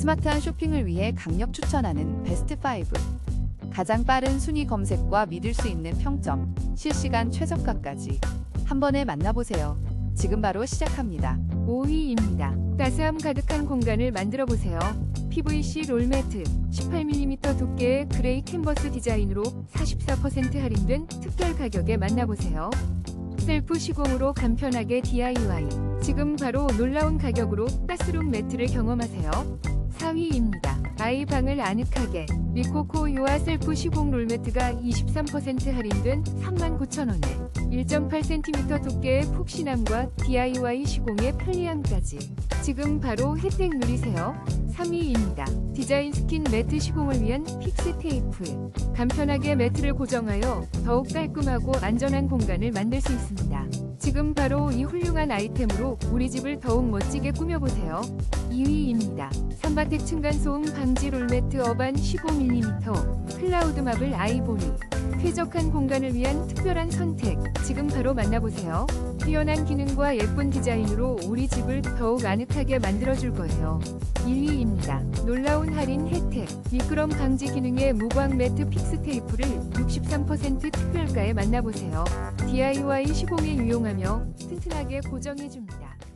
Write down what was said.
스마트한 쇼핑을 위해 강력 추천하는 베스트 5. 가장 빠른 순위 검색과 믿을 수 있는 평점, 실시간 최저가까지 한 번에 만나보세요. 지금 바로 시작합니다. 5위입니다. 따스함 가득한 공간을 만들어 보세요. PVC 롤매트 18mm 두께의 그레이 캔버스 디자인으로 44% 할인된 특별 가격에 만나보세요. 셀프 시공으로 간편하게 DIY. 지금 바로 놀라운 가격으로 가스룸 매트를 경험하세요. 4위입니다. 아이 방을 아늑하게 리코코 요아 셀프 시공 롤매트가 23% 할인된 39,000원에 1.8cm 두께의 푹신함과 DIY 시공의 편리함까지 지금 바로 혜택 누리세요. 3위입니다. 디자인 스킨 매트 시공을 위한 픽스 테이프. 간편하게 매트를 고정하여 더욱 깔끔하고 안전한 공간을 만들 수 있습니다. 지금 바로 이 훌륭한 아이템으로 우리 집을 더욱 멋지게 꾸며보세요. 2위입니다. 삼바텍 층간소음 방지 롤매트 어반 15mm 클라우드 마블 아이보리. 쾌적한 공간을 위한 특별한 선택. 지금 바로 만나보세요. 뛰어난 기능과 예쁜 디자인으로 우리 집을 더욱 아늑하게 만들어줄 거예요. 1위입니다. 놀라운 할인 혜택. 미끄럼 방지 기능의 무광 매트 픽스 테이프를 63% 특별가에 만나보세요. DIY 시공에 유용하며 튼튼하게 고정해줍니다.